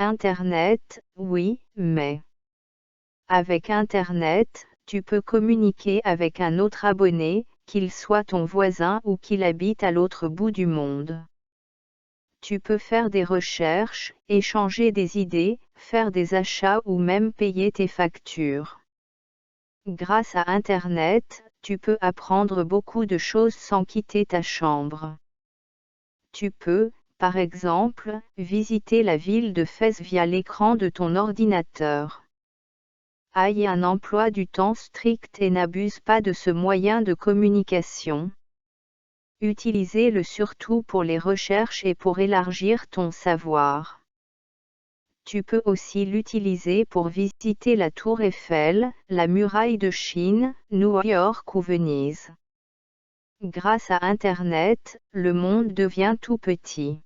Internet, oui, mais. Avec Internet, tu peux communiquer avec un autre abonné, qu'il soit ton voisin ou qu'il habite à l'autre bout du monde. Tu peux faire des recherches, échanger des idées, faire des achats ou même payer tes factures. Grâce à Internet, tu peux apprendre beaucoup de choses sans quitter ta chambre. Tu peux, par exemple, visiter la ville de Fès via l'écran de ton ordinateur. Aie un emploi du temps strict et n'abuse pas de ce moyen de communication. Utilisez-le surtout pour les recherches et pour élargir ton savoir. Tu peux aussi l'utiliser pour visiter la Tour Eiffel, la muraille de Chine, New York ou Venise. Grâce à Internet, le monde devient tout petit.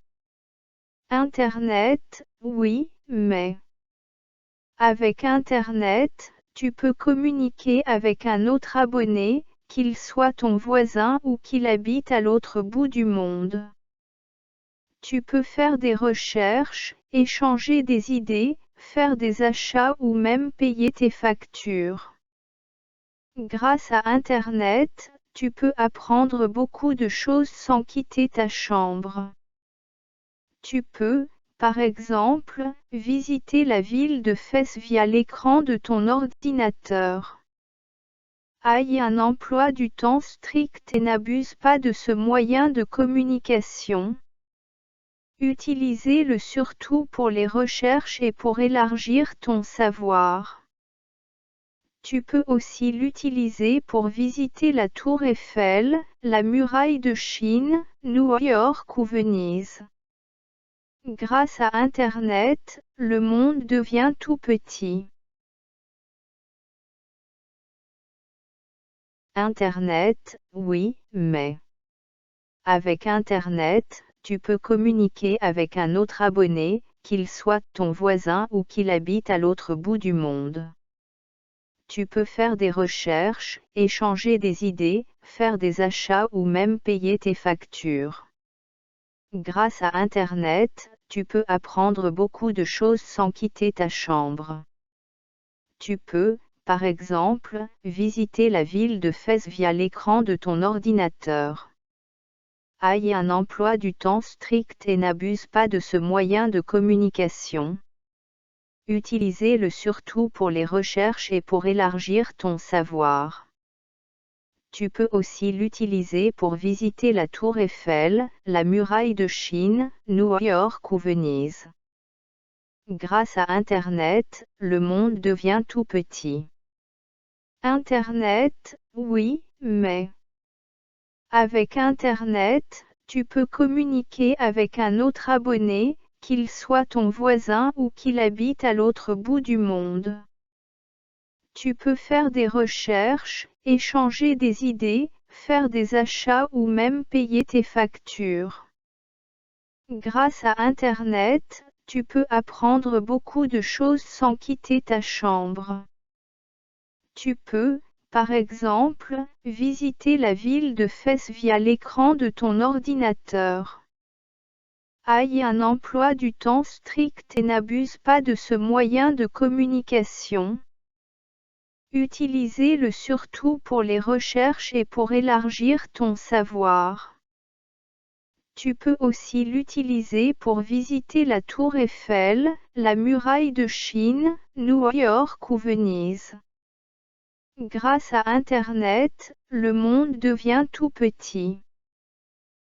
Internet, oui, mais. Avec Internet, tu peux communiquer avec un autre abonné, qu'il soit ton voisin ou qu'il habite à l'autre bout du monde. Tu peux faire des recherches, échanger des idées, faire des achats ou même payer tes factures. Grâce à Internet, tu peux apprendre beaucoup de choses sans quitter ta chambre. Tu peux, par exemple, visiter la ville de Fès via l'écran de ton ordinateur. Aie un emploi du temps strict et n'abuse pas de ce moyen de communication. Utilisez-le surtout pour les recherches et pour élargir ton savoir. Tu peux aussi l'utiliser pour visiter la Tour Eiffel, la muraille de Chine, New York ou Venise. Grâce à Internet, le monde devient tout petit. Internet, oui, mais. Avec Internet, tu peux communiquer avec un autre abonné, qu'il soit ton voisin ou qu'il habite à l'autre bout du monde. Tu peux faire des recherches, échanger des idées, faire des achats ou même payer tes factures. Grâce à Internet, tu peux apprendre beaucoup de choses sans quitter ta chambre. Tu peux, par exemple, visiter la ville de Fès via l'écran de ton ordinateur. Aie un emploi du temps strict et n'abuse pas de ce moyen de communication. Utilisez-le surtout pour les recherches et pour élargir ton savoir. Tu peux aussi l'utiliser pour visiter la Tour Eiffel, la muraille de Chine, New York ou Venise. Grâce à Internet, le monde devient tout petit. Internet, oui, mais. Avec Internet, tu peux communiquer avec un autre abonné, qu'il soit ton voisin ou qu'il habite à l'autre bout du monde. Tu peux faire des recherches, échanger des idées, faire des achats ou même payer tes factures. Grâce à Internet, tu peux apprendre beaucoup de choses sans quitter ta chambre. Tu peux, par exemple, visiter la ville de Fès via l'écran de ton ordinateur. Aie un emploi du temps strict et n'abuse pas de ce moyen de communication. Utilisez-le surtout pour les recherches et pour élargir ton savoir. Tu peux aussi l'utiliser pour visiter la Tour Eiffel, la muraille de Chine, New York ou Venise. Grâce à Internet, le monde devient tout petit.